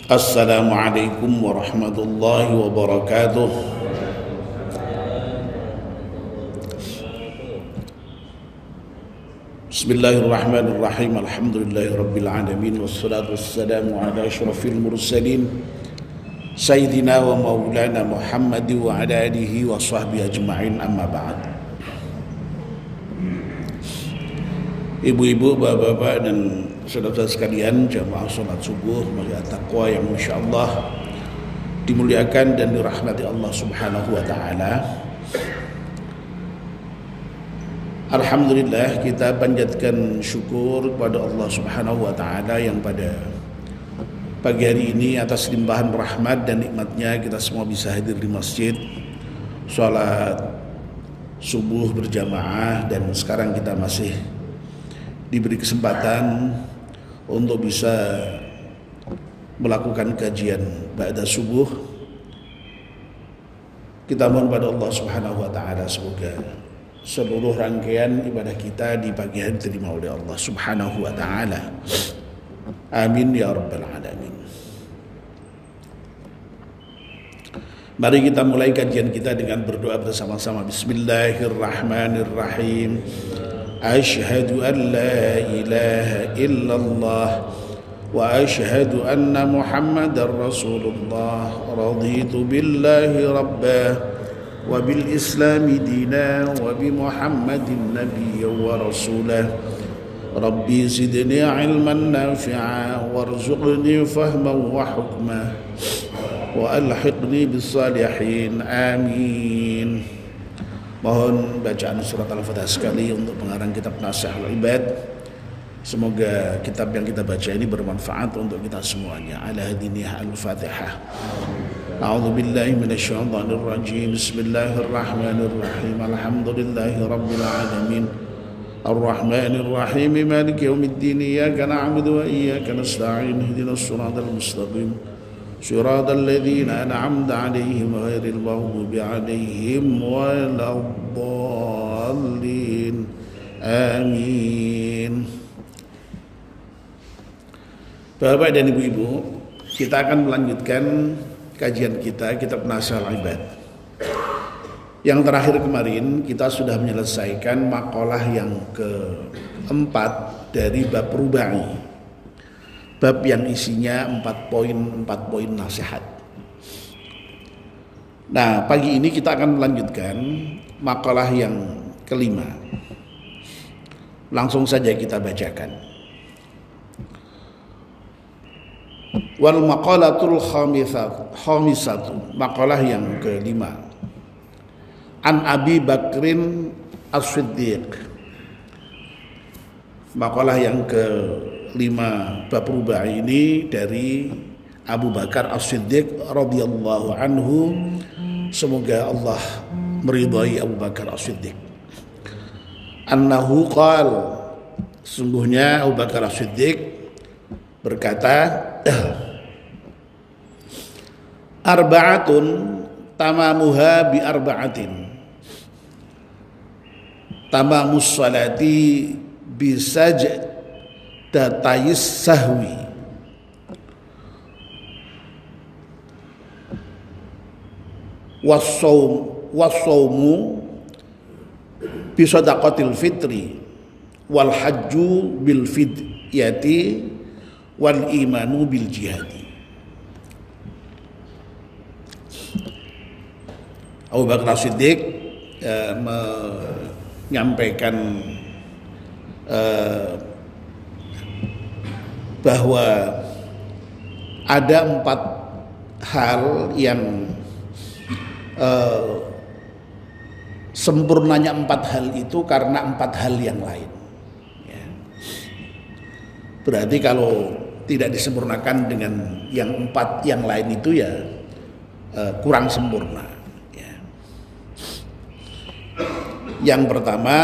Assalamualaikum warahmatullahi wabarakatuh. Bismillahirrahmanirrahim. Alhamdulillahirabbil alamin wassalatu wassalamu ala asyrafil mursalin sayyidina wa maulana Muhammad wa ala alihi wa sahbihi ajma'in, amma ba'd. Ibu-ibu, bapak-bapak dan saudara-saudara sekalian, jamaah salat subuh mulia taqwa yang insyaallah dimuliakan dan dirahmati Allah Subhanahu wa taala. Alhamdulillah, kita panjatkan syukur kepada Allah Subhanahu wa taala yang pada pagi hari ini atas limpahan rahmat dan nikmatnya kita semua bisa hadir di masjid salat subuh berjamaah, dan sekarang kita masih diberi kesempatan untuk bisa melakukan kajian ba'da subuh. Kita mohon pada Allah Subhanahu wa taala semoga seluruh rangkaian ibadah kita di pagi hari diterima oleh Allah Subhanahu wa taala. Amin ya rabbal alamin. Mari kita mulai kajian kita dengan berdoa bersama-sama. Bismillahirrahmanirrahim. Asyhadu an la ilaha illallah wa asyhadu anna Muhammadar Rasulullah. Raditu billahi rabba wa bil islami dina wa bi Muhammadin nabiyya wa rasulah. Rabbi zidni ilman nafi'a warzuqni fahman wa hukma wa alhiqni bis salihin. Amin. Mohon bacaan surat Al-Fatihah sekali untuk pengarang kitab Nasihatul Ibad. Semoga kitab yang kita baca ini bermanfaat untuk kita semuanya. Ala hadiniyah Al-Fatihah. A'udzu billahi minasyaitonir rajim. Bismillahirrahmanirrahim. Alhamdulillahi rabbil alamin. Ar-Rahmanir Rahim. Maliki yaumiddin. Iyyaka na'budu wa iyyaka nasta'in. Ihdinas siratal mustaqim. Siratal ladzina an'amta 'alaihim ghairil maghdubi 'alaihim waladdallin. Amin. Bapak dan ibu-ibu, kita akan melanjutkan kajian kita kitab Nasihatul Ibad. Yang terakhir kemarin kita sudah menyelesaikan makalah yang keempat dari bab rubai. Bab yang isinya 4 poin nasihat. Nah, pagi ini kita akan melanjutkan makalah yang kelima. Langsung saja kita bacakan. Wal maqalatul khamisatu, makalah yang kelima. An Abi Bakrin As-Siddiq. Makalah yang kelima bab rubai ini dari Abu Bakar As-Siddiq radhiyallahu anhu. Semoga Allah meridhai Abu Bakar As-Siddiq. Annahu qala, sungguhnya Abu Bakar As-Siddiq berkata, arba'atun tamamuha bi arba'atin. Tamamus salati bi sajdatayis sahwi. Wassaumu bi sadaqatil fitri wal hajju bil fidyati wal imanu bil jihadi. Abu Bakar As-Siddiq menyampaikan bahwa ada 4 hal yang sempurnanya 4 hal itu karena 4 hal yang lain. Ya. Berarti kalau tidak disempurnakan dengan yang 4 yang lain itu ya kurang sempurna. Ya. Yang pertama,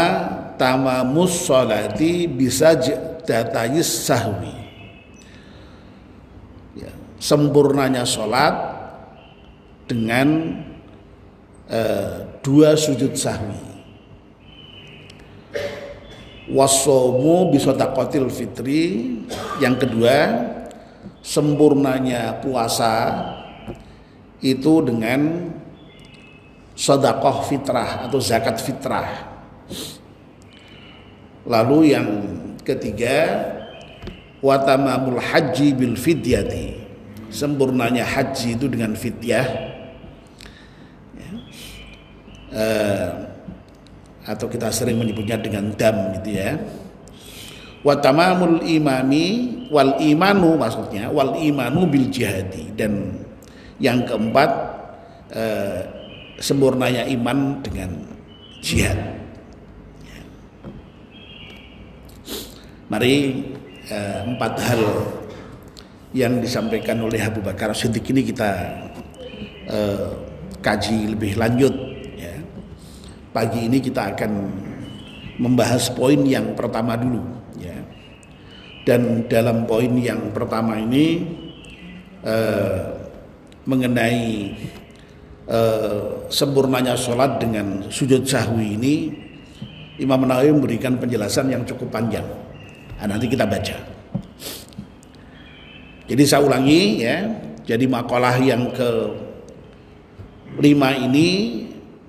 tamamus sholati bisa datayis sahwi. Ya. Sempurnanya sholat dengan 2 sujud sahwi. Wasomu bisodaqatil fitri. Yang kedua, sempurnanya puasa itu dengan sedekah fitrah atau zakat fitrah. Lalu yang ketiga, wa tamamul haji bil fidyati, sempurnanya haji itu dengan fidyah, atau kita sering menyebutnya dengan dam gitu ya. Wa tamamul imami wal imanu, maksudnya wal imanu bil jihadi, dan yang keempat sempurnanya iman dengan jihad. Mari empat hal yang disampaikan oleh Abu Bakar As-Siddiq ini kita kaji lebih lanjut ya. Pagi ini kita akan membahas poin yang pertama dulu ya. Dan dalam poin yang pertama ini mengenai sempurnanya sholat dengan sujud sahwi ini, Imam Nawawi memberikan penjelasan yang cukup panjang. Nah, nanti kita baca. Jadi saya ulangi ya. Jadi makalah yang ke-5 ini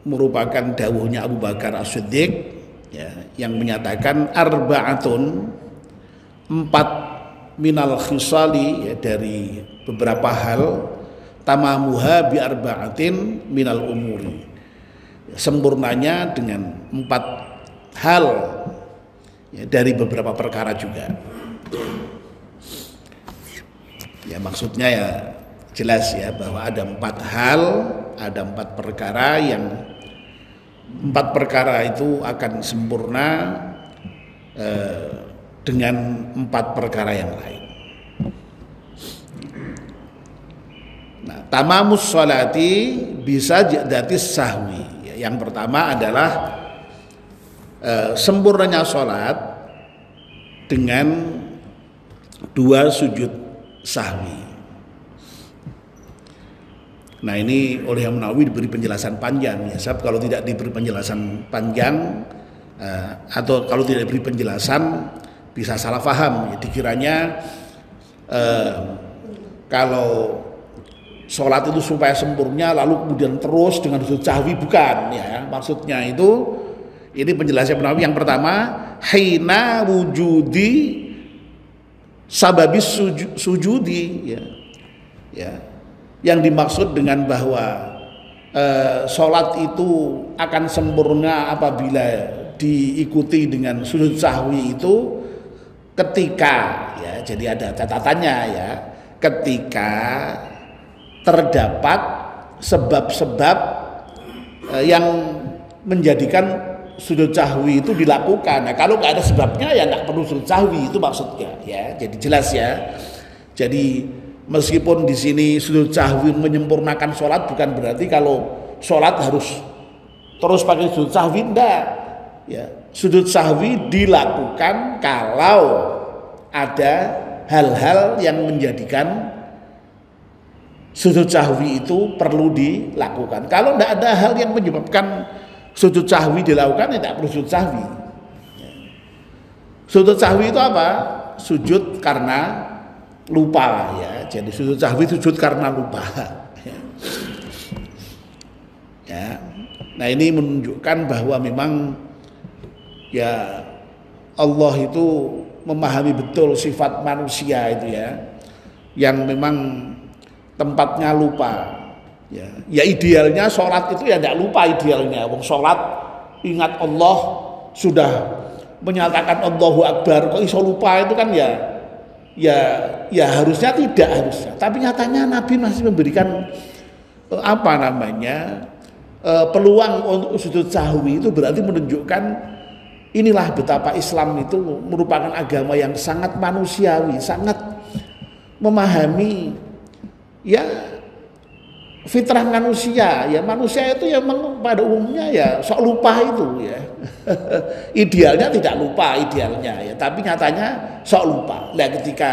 merupakan dawuhnya Abu Bakar As-Siddiq ya, yang menyatakan arba'atun, 4 minal khisali ya, dari beberapa hal, tamamuha bi arba'atin minal umuri, sempurnanya dengan 4 hal ya, dari beberapa perkara juga. Ya maksudnya ya jelas ya bahwa ada 4 hal, ada 4 perkara yang 4 perkara itu akan sempurna dengan 4 perkara yang lain. Nah, tamamus sholati bisa jadi sahwi. Ya, yang pertama adalah sempurnanya sholat dengan 2 sujud sahwi. Nah ini oleh Imam Nawawi diberi penjelasan panjang ya. Sebab kalau tidak diberi penjelasan panjang atau kalau tidak diberi penjelasan bisa salah paham ya. Dikiranya kalau sholat itu supaya sempurna lalu kemudian terus dengan sujud sahwi, bukan ya. Maksudnya itu, ini penjelasan Imam Nawawi yang pertama, hina wujudi sababis sujudi ya. Ya. Yang dimaksud dengan bahwa sholat itu akan sempurna apabila diikuti dengan sujud sahwi itu ketika ya, jadi ada catatannya ya, ketika terdapat sebab-sebab yang menjadikan sujud sahwi itu dilakukan. Nah, kalau nggak ada sebabnya ya nggak perlu sujud sahwi, itu maksudnya ya. Jadi jelas ya. Jadi meskipun di sini sujud sahwi menyempurnakan sholat, bukan berarti kalau sholat harus terus pakai sujud sahwi, enggak. Ya, sujud sahwi dilakukan kalau ada hal-hal yang menjadikan sujud sahwi itu perlu dilakukan. Kalau enggak ada hal yang menyebabkan sujud sahwi dilakukan, ya tidak perlu sujud sahwi. Sujud sahwi itu apa? Sujud karena lupa ya. Jadi sujud sahwi sujud karena lupa. Ya. Nah ini menunjukkan bahwa memang ya Allah itu memahami betul sifat manusia itu ya, yang memang tempatnya lupa. Ya idealnya sholat itu ya tidak lupa idealnya. Wong sholat ingat Allah, sudah menyatakan Allahu Akbar, kok iso lupa itu kan ya harusnya tidak harusnya. Tapi nyatanya Nabi masih memberikan peluang untuk sujud sahwi. Itu berarti menunjukkan inilah betapa Islam itu merupakan agama yang sangat manusiawi, sangat memahami ya fitrah manusia. Ya manusia itu ya pada umumnya ya sok lupa itu ya. Idealnya tidak lupa idealnya ya, tapi nyatanya sok lupa. Nah ketika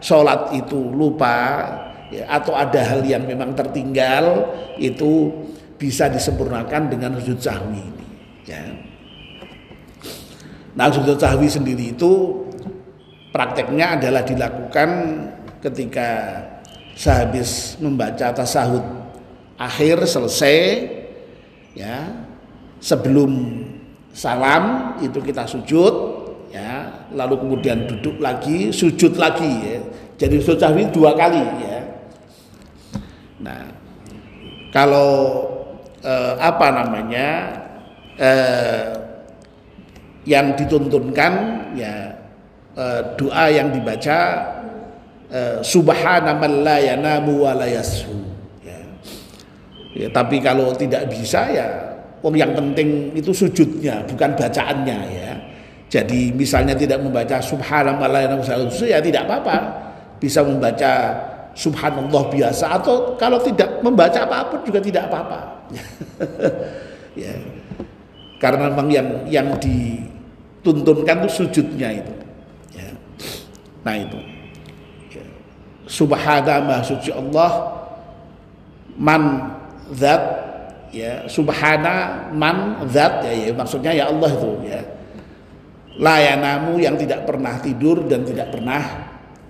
sholat itu lupa ya, atau ada hal yang memang tertinggal, itu bisa disempurnakan dengan sujud sahwi ini ya. Nah sujud sahwi sendiri itu prakteknya adalah dilakukan ketika sehabis membaca tasahud akhir selesai, ya, sebelum salam itu kita sujud, ya, lalu kemudian duduk lagi, sujud lagi, ya. Jadi sujud sahwi 2 kali, ya. Nah, kalau yang dituntunkan, ya, doa yang dibaca subhana man la yanamu wa la yashu, ya. Ya, tapi kalau tidak bisa, ya, yang penting itu sujudnya bukan bacaannya, ya. Jadi misalnya tidak membaca subhana man la yanamu wa la yashu, ya tidak apa-apa, bisa membaca subhanallah biasa, atau kalau tidak membaca apapun juga tidak apa-apa. Ya. Karena memang yang dituntunkan itu sujudnya itu, ya. Nah itu, ya. Subhana maha suci Allah, man zat, ya, subhana man zat, ya, maksudnya ya Allah itu, ya, la yanamu yang tidak pernah tidur dan tidak pernah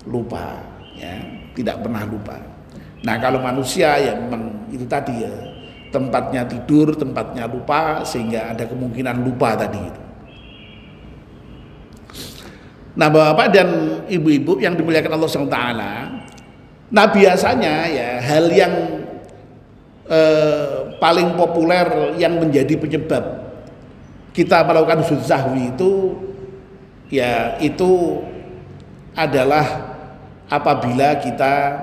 lupa, ya, tidak pernah lupa. Nah kalau manusia ya memang itu tadi, ya, tempatnya tidur, tempatnya lupa, sehingga ada kemungkinan lupa tadi itu. Nah Bapak dan Ibu-ibu yang dimuliakan Allah SWT, nah biasanya, ya, hal yang paling populer yang menjadi penyebab kita melakukan sujud sahwi itu, ya, itu adalah apabila kita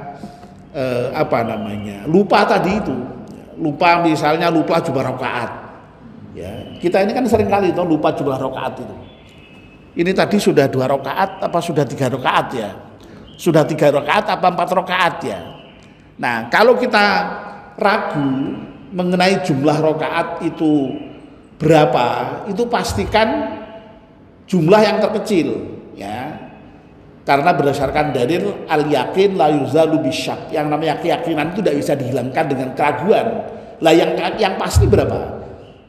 lupa tadi itu, lupa, misalnya lupa jumlah rakaat, ya. Kita ini kan sering kali itu lupa jumlah rakaat itu. Ini tadi sudah 2 rakaat apa sudah 3 rakaat, ya? Sudah 3 rakaat apa 4 rakaat, ya? Nah, kalau kita ragu mengenai jumlah rakaat itu berapa, itu pastikan jumlah yang terkecil, ya. Karena berdasarkan dalil al-yakin la yuzalu bisyak, yang namanya keyakinan itu tidak bisa dihilangkan dengan keraguan. Lah yang pasti berapa?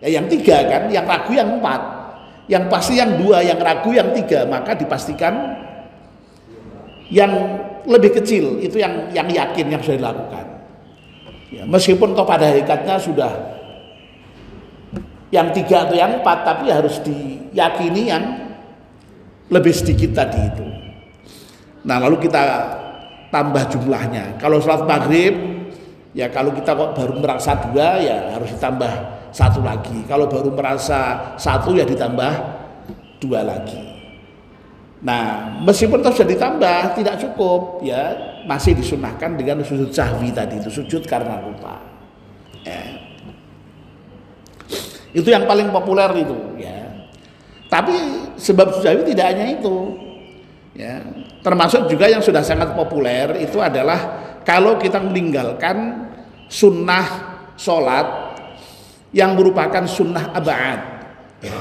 Ya yang 3 kan, yang ragu yang 4. Yang pasti yang 2, yang ragu yang 3, maka dipastikan yang lebih kecil itu yang yakin, yang sudah dilakukan. Ya, meskipun toh pada hakikatnya sudah yang 3 atau yang 4, tapi harus diyakini yang lebih sedikit tadi itu. Nah lalu kita tambah jumlahnya. Kalau sholat maghrib, ya, kalau kita kok baru merasa 2, ya harus ditambah 1 lagi. Kalau baru merasa 1, ya ditambah 2 lagi. Nah meskipun sudah ditambah tidak cukup, ya, masih disunahkan dengan sujud sahwi tadi itu, sujud karena lupa, ya. Itu yang paling populer itu, ya. Tapi sebab sujud sahwi tidak hanya itu, ya. Termasuk juga yang sudah sangat populer itu adalah kalau kita meninggalkan sunnah sholat yang merupakan sunnah ab'ad, ya.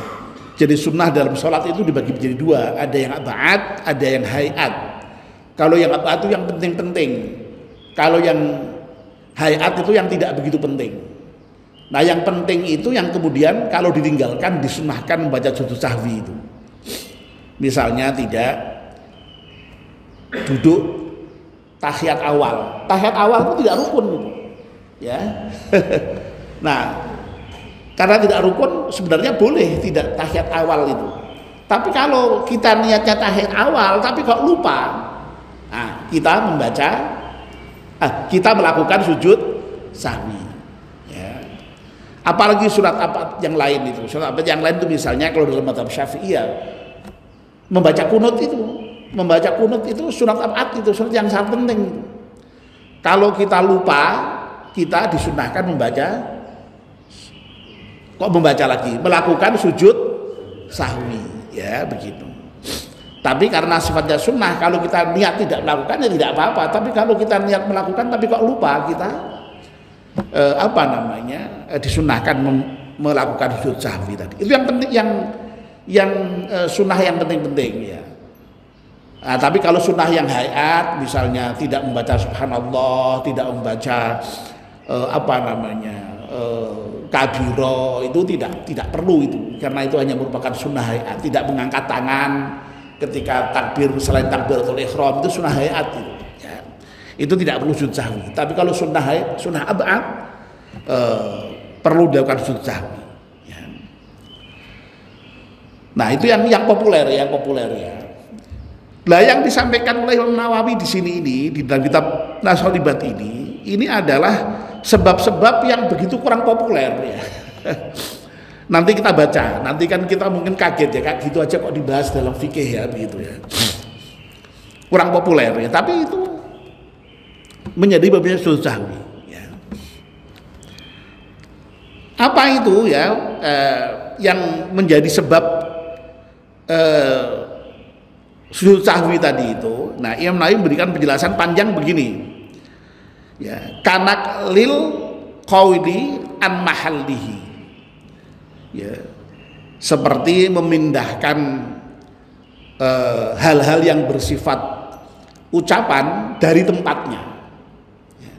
Jadi sunnah dalam sholat itu dibagi menjadi 2, ada yang ab'ad, ada yang hayat. Kalau yang ab'ad itu yang penting-penting, kalau yang hayat itu yang tidak begitu penting. Nah yang penting itu yang kemudian kalau ditinggalkan disunnahkan membaca sujud sahwi itu. Misalnya tidak duduk tahiyat awal. Tahiyat awal itu tidak rukun gitu, ya. Nah, karena tidak rukun sebenarnya boleh tidak tahiyat awal itu. Tapi kalau kita niatnya tahiyat awal tapi kok lupa, nah, kita melakukan sujud sahwi, ya. Apalagi surat apa yang lain itu. Surat apa yang lain itu misalnya kalau dalam mazhab Syafi'iyah membaca kunut itu. Membaca kunut itu surat ab'ad itu, surat yang sangat penting. Kalau kita lupa, kita disunahkan membaca lagi, melakukan sujud sahwi, ya, begitu. Tapi karena sifatnya sunnah, kalau kita niat tidak melakukannya tidak apa-apa. Tapi kalau kita niat melakukan tapi kok lupa, kita disunahkan melakukan sujud sahwi tadi. Itu yang penting, yang sunnah yang penting-penting, ya. Nah, tapi kalau sunnah yang hayat, misalnya tidak membaca subhanallah, tidak membaca kabiro, itu tidak perlu itu, karena itu hanya merupakan sunnah hayat. Tidak mengangkat tangan ketika takbir selain takbiratul ihram itu sunnah hayat itu, ya. itu tidak perlu sujud sahwi. Tapi kalau sunnah ab'ad perlu dilakukan sujud sahwi. Ya. Nah itu yang populer ya. Nah yang disampaikan oleh Imam Nawawi di sini ini di dalam kitab Nasolibat ini adalah sebab-sebab yang begitu kurang populer ya. Nanti kita baca, nanti kan kita mungkin kaget ya, kayak gitu aja kok dibahas dalam fikih ya begitu ya. Kurang populer ya, tapi itu menjadi babnya sujud sahwi ya. Apa itu ya yang menjadi sebab sujud sahwi tadi itu? Nah, Imam Nawawi memberikan penjelasan panjang begini. Ya, kanak lil qawli an mahallihi. Ya, seperti memindahkan hal-hal yang bersifat ucapan dari tempatnya. Ya.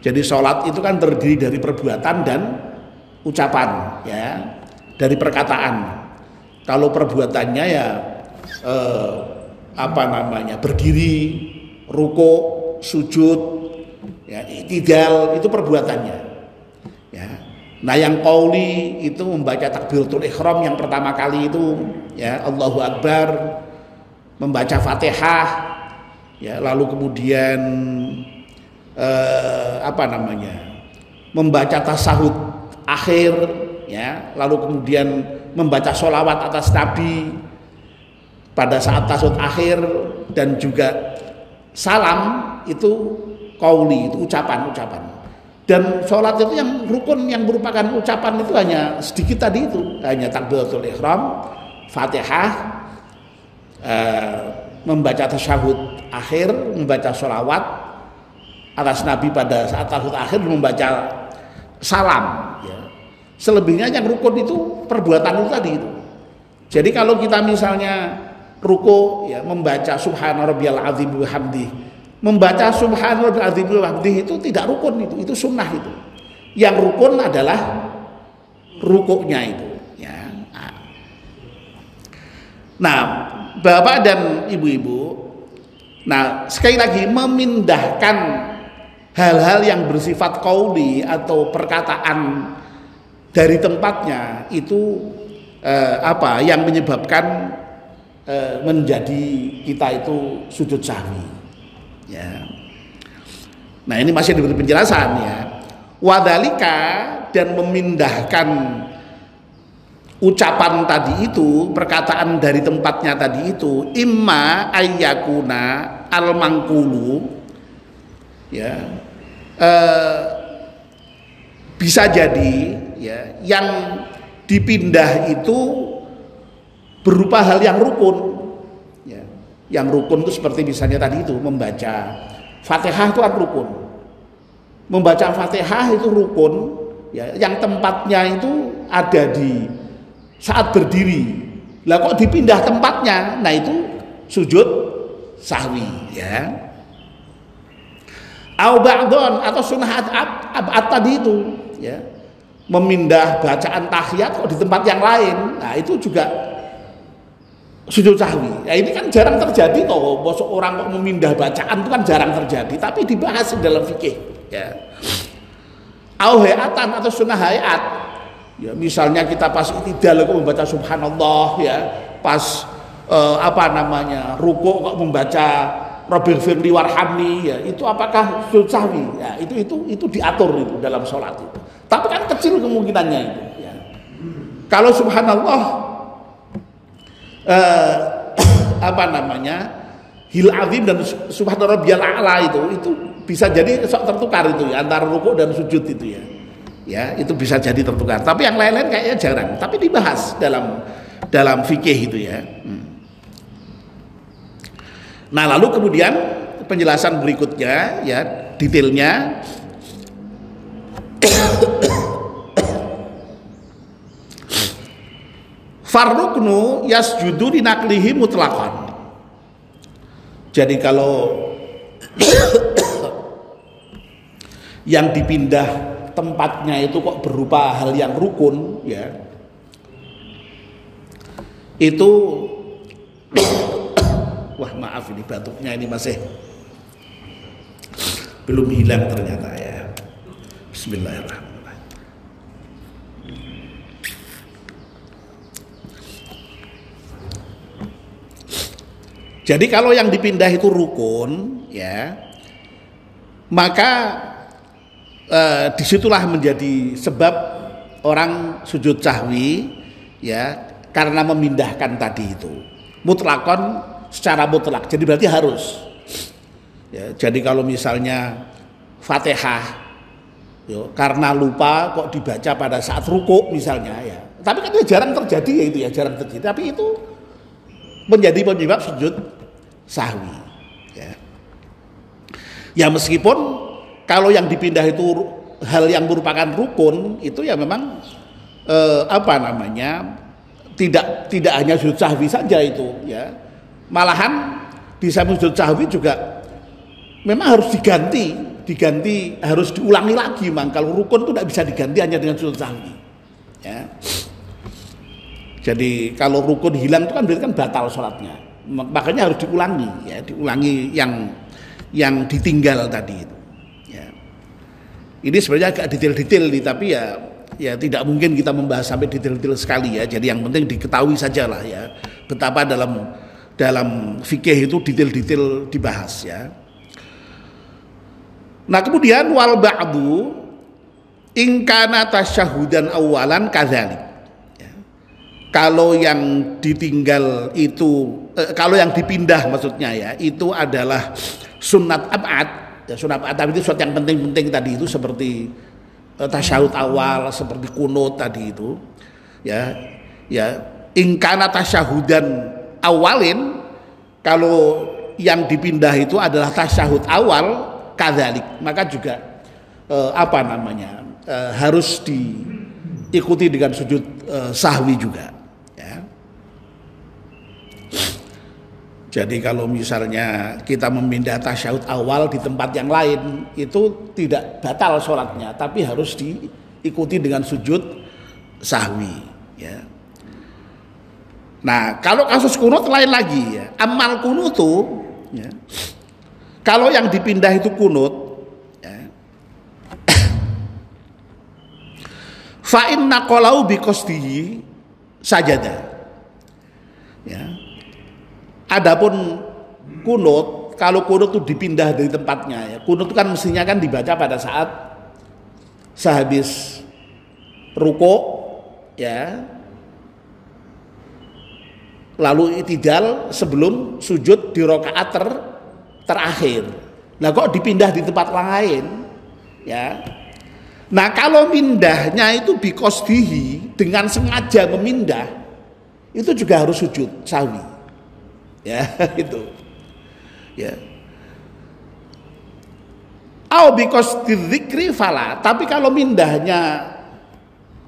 Jadi sholat itu kan terdiri dari perbuatan dan ucapan, ya, dari perkataan. Kalau perbuatannya ya berdiri, ruku, sujud, ya, i'tidal itu perbuatannya. Ya. Nah yang qauli itu membaca takbiratul ihram yang pertama kali itu ya Allahu Akbar, membaca Fatihah ya, lalu kemudian membaca tasahud akhir ya, lalu kemudian membaca sholawat atas Nabi pada saat tasahud akhir, dan juga salam itu qauli, itu ucapan. Dan sholat itu yang rukun yang merupakan ucapan itu hanya sedikit tadi itu, hanya takbiratul ihram, Fatihah, membaca tasyahud akhir, membaca sholawat atas Nabi pada saat tasyahud akhir, membaca salam. Ya. Selebihnya yang rukun itu perbuatan itu tadi itu. Jadi kalau kita misalnya ruku ya membaca subhana rabbiyal azim wa bihamdihi, membaca subhanallah azim wa bihamdihi itu tidak rukun, itu sunnah itu. Yang rukun adalah rukuknya itu ya. Nah, Bapak dan Ibu-ibu, nah sekali lagi memindahkan hal-hal yang bersifat qauli atau perkataan dari tempatnya itu yang menyebabkan menjadi kita itu sujud sahwi. Ya. Nah ini masih diberi penjelasan ya. Wadhalika, dan memindahkan ucapan tadi itu, perkataan dari tempatnya tadi itu, imma ayyakuna al mangkulu ya, bisa jadi ya yang dipindah itu berupa hal yang rukun. Yang rukun itu seperti misalnya tadi itu membaca Fatihah itu kan rukun. Membaca Fatihah itu rukun ya, yang tempatnya itu ada di saat berdiri. Lah kok dipindah tempatnya? Nah itu sujud sahwi ya. Au ba'don atau sunnah ab'ad tadi itu ya. Memindah bacaan tahiyat kok di tempat yang lain. Nah itu juga sujud sahwi. Ya ini kan jarang terjadi toh, orang kok memindah bacaan itu kan jarang terjadi, tapi dibahas dalam fikih ya. Au hayatan atau sunnah hayat. Ya misalnya kita pas i'tidal kok membaca subhanallah ya, pas ruku kok membaca Rabbighfirli warhamni ya, itu apakah sujud sahwi? Ya itu diatur itu dalam sholat itu. Tapi kan kecil kemungkinannya itu ya. Kalau subhanallah hil azim dan subhana rabbiyal a'la itu bisa jadi tertukar itu ya, antara rukuk dan sujud itu ya. Ya, itu bisa jadi tertukar. Tapi yang lain-lain kayaknya jarang, tapi dibahas dalam fikih itu ya. Nah, lalu kemudian penjelasan berikutnya ya, detailnya farruknu yasjudu dinaklihi mutlaqan. Jadi kalau yang dipindah tempatnya itu kok berupa hal yang rukun ya, itu wah maaf ini batuknya ini masih belum hilang ternyata ya. Bismillahirrahmanirrahim. Jadi kalau yang dipindah itu rukun ya, maka disitulah menjadi sebab orang sujud sahwi ya, karena memindahkan tadi itu mutlakon, secara mutlak. Jadi berarti harus ya, jadi kalau misalnya Fatihah karena lupa kok dibaca pada saat rukuk misalnya ya, tapi kan itu jarang terjadi ya, itu ya jarang terjadi, tapi itu menjadi penyebab sujud sahwi ya. Ya meskipun kalau yang dipindah itu hal yang merupakan rukun, itu ya memang tidak hanya sujud sahwi saja itu ya, malahan di samping sujud sahwi juga memang harus diganti, harus diulangi lagi. Memang kalau rukun itu tidak bisa diganti hanya dengan sujud sahwi ya. Jadi kalau rukun hilang itu kan berarti kan batal sholatnya, makanya harus diulangi ya, diulangi yang ditinggal tadi itu ya. Ini sebenarnya agak detail-detail nih, tapi ya tidak mungkin kita membahas sampai detail-detail sekali ya. Jadi yang penting diketahui saja lah ya, betapa dalam fikih itu detail-detail dibahas ya. Nah kemudian wal ba'du in kana tasyahudan awalan kadzalik. Kalau yang ditinggal itu, kalau yang dipindah maksudnya ya, itu adalah sunat ab'ad. Ya, sunat ab'ad itu sesuatu yang penting-penting tadi itu, seperti tasyahud awal, seperti kunut tadi itu. Ya, in kana tasyahudan awalin, kalau yang dipindah itu adalah tasyahud awal kadzalik, maka juga harus diikuti dengan sujud sahwi juga. Jadi kalau misalnya kita memindah tasyahud awal di tempat yang lain, itu tidak batal sholatnya, tapi harus diikuti dengan sujud sahwi ya. Nah kalau kasus kunut lain lagi ya, amal kunutu ya, kalau yang dipindah itu kunut ya, fa inna qalau bi qasdihi sajada ya. Adapun kunut, kalau kunut itu dipindah dari tempatnya ya, kunut itu kan mestinya kan dibaca pada saat sehabis rukuk ya, lalu i'tidal sebelum sujud di rakaat terakhir. Nah kok dipindah di tempat lain ya. Nah kalau mindahnya itu biqasdihi, dengan sengaja memindah, itu juga harus sujud sahwi ya itu ya. Au biqasdi dzikri fala, tapi kalau mindahnya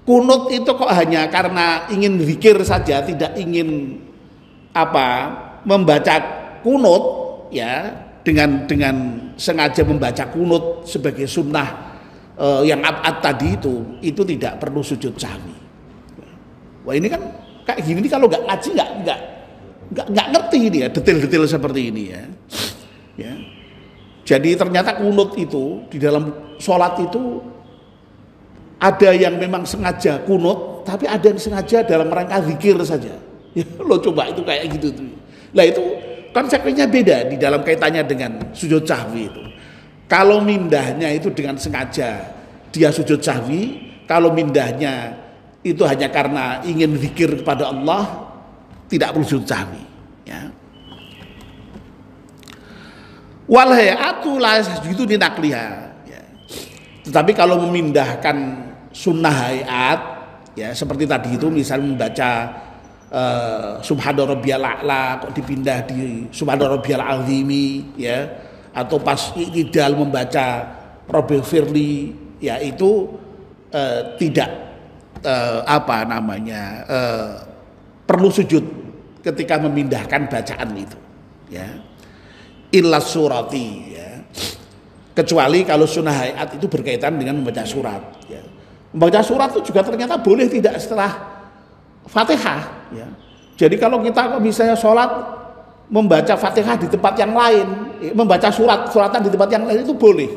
kunut itu kok hanya karena ingin zikir saja, tidak ingin membaca kunut ya, dengan sengaja membaca kunut sebagai sunnah yang abad tadi itu tidak perlu sujud sahwi. Wah ini kan kayak gini nih, kalau nggak ngaji nggak ngerti ini ya, detail-detail seperti ini ya. Ya. Jadi ternyata kunut itu di dalam sholat itu ada yang memang sengaja kunut, tapi ada yang sengaja dalam rangka zikir saja. Ya, lo coba itu kayak gitu tuh. Lah itu konsekuensinya beda di dalam kaitannya dengan sujud sahwi itu. Kalau mindahnya itu dengan sengaja dia sujud sahwi, kalau mindahnya itu hanya karena ingin zikir kepada Allah, tidak perlu sujud sahwi ya. Wal hayatu la yasjudu linaqliha ya. Tetapi kalau memindahkan sunnah hayat ya, seperti tadi itu misalnya membaca subhana rabbiyal a'la kok dipindah di subhana rabbiyal azimi ya, atau pas i'tidal membaca rabbi firli ya, itu tidak perlu sujud ketika memindahkan bacaan itu ya, illa surati ya, kecuali kalau sunnah hayat itu berkaitan dengan membaca surat ya. Membaca surat itu juga ternyata boleh tidak setelah Fatihah ya. Jadi kalau kita misalnya sholat membaca Fatihah di tempat yang lain, membaca suratan di tempat yang lain itu boleh,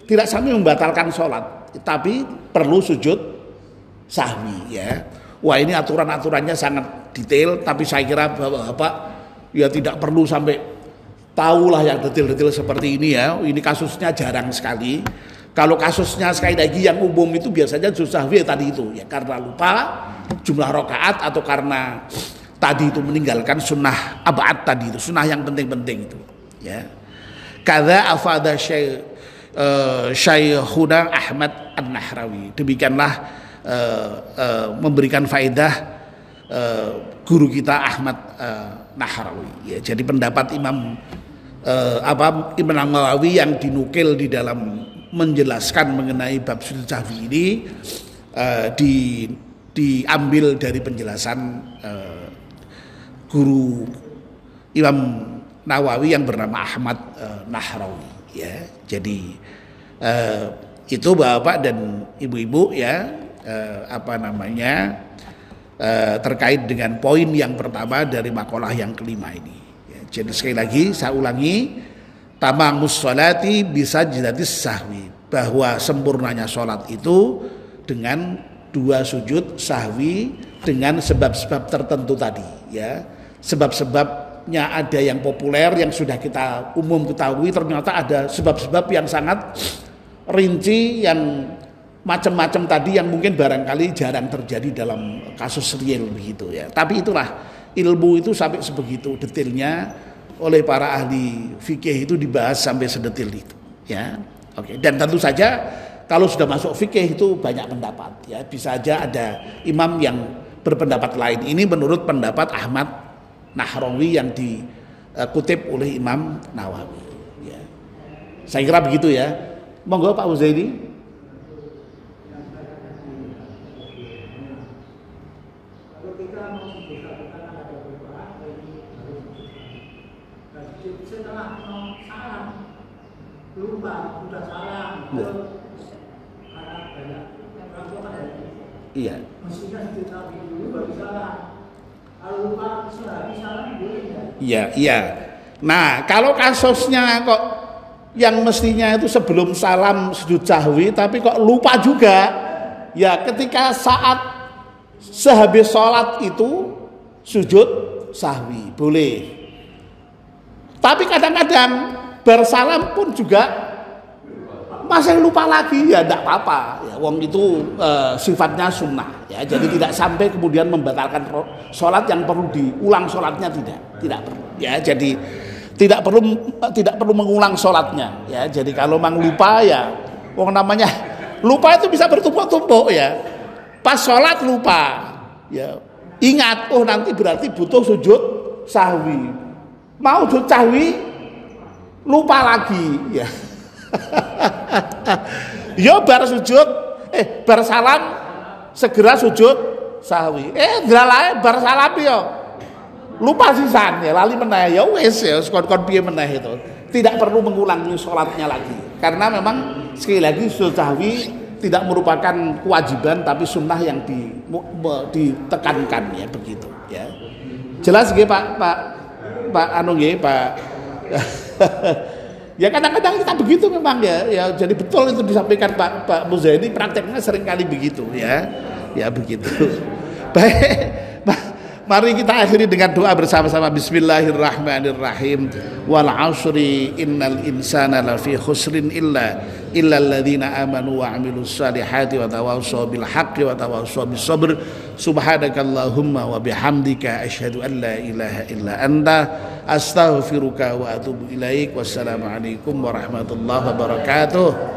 tidak sampai membatalkan sholat, tapi perlu sujud sahwi ya. Wah ini aturan-aturannya sangat detail, tapi saya kira Bapak ya tidak perlu sampai tahulah yang detail-detail seperti ini ya. Ini kasusnya jarang sekali. Kalau kasusnya sekali lagi yang umum itu biasanya sujud sahwi tadi itu ya, karena lupa jumlah rakaat atau karena tadi itu meninggalkan sunnah abad tadi itu, sunnah yang penting-penting itu ya. Kadza afada Syekhuna Ahmad An-Nahrawi. Demikianlah memberikan faedah guru kita Ahmad Nahrawi ya. Jadi pendapat Imam Imam Nawawi yang dinukil di dalam menjelaskan mengenai bab sujud sahwi ini diambil dari penjelasan guru Imam Nawawi yang bernama Ahmad Nahrawi ya. Jadi itu Bapak dan Ibu-ibu ya, terkait dengan poin yang pertama dari makalah yang kelima ini ya. Jadi sekali lagi saya ulangi, tamamus sholati bisa jidatis sahwi, bahwa sempurnanya sholat itu dengan 2 sujud sahwi dengan sebab-sebab tertentu tadi ya. Sebab-sebabnya ada yang populer yang sudah kita umum ketahui, ternyata ada sebab-sebab yang sangat rinci yang macam-macam tadi yang mungkin barangkali jarang terjadi dalam kasus real begitu ya. Tapi itulah ilmu itu sampai sebegitu detailnya oleh para ahli fikih itu dibahas sampai sedetil itu ya. Oke, dan tentu saja kalau sudah masuk fikih itu banyak pendapat ya. Bisa saja ada imam yang berpendapat lain. Ini menurut pendapat Ahmad Nahrawi yang dikutip oleh Imam Nawawi ya. Saya kira begitu ya. Monggo Pak Huzaini. Setelah salam lupa sudah salam karena banyak orang tua kan Iya. mestinya ditaati dulu baru salam. Kalau lupa sehari salam boleh ya? Iya. Nah kalau kasusnya kok yang mestinya itu sebelum salam sujud sahwi tapi kok lupa juga ya, ketika saat sehabis sholat itu sujud sahwi boleh. Tapi kadang-kadang bersalam pun juga masih lupa lagi ya, tidak apa-apa ya, wong itu sifatnya sunnah ya. Jadi tidak sampai kemudian membatalkan sholat yang perlu diulang sholatnya, tidak perlu ya. Jadi tidak perlu mengulang sholatnya ya. Jadi kalau memang lupa ya, wong namanya lupa itu bisa bertumpuk-tumpuk ya. Pas sholat lupa ya, ingat nanti berarti butuh sujud sahwi, mau sujud sahwi lupa lagi ya. Yo bar sujud bar salam segera sujud sahwi, delalae bar salam yo lupa sisan ya, lali meneh ya wis ya, kon piye meneh itu. Tidak perlu mengulangi sholatnya lagi, karena memang sekali lagi sujud sahwi tidak merupakan kewajiban tapi sunnah yang ditekankan ya, begitu ya. Jelas nggih Pak anu nggih Pak. Ya kadang-kadang kita begitu memang ya, jadi betul itu disampaikan Pak Muzaini, prakteknya seringkali begitu ya begitu. Baik, mari kita akhiri dengan doa bersama-sama. Bismillahirrahmanirrahim. Wal 'ashri innal insana lafi khusrin illa alladzina amanu wa 'amilus salihati wa tawassaw bil haqqi wa tawassaw bis sabr. Subhanakallahumma wa bihamdika asyhadu an la ilaha illa anta astaghfiruka wa atubu ilaik. Wassalamualaikum warahmatullahi wabarakatuh.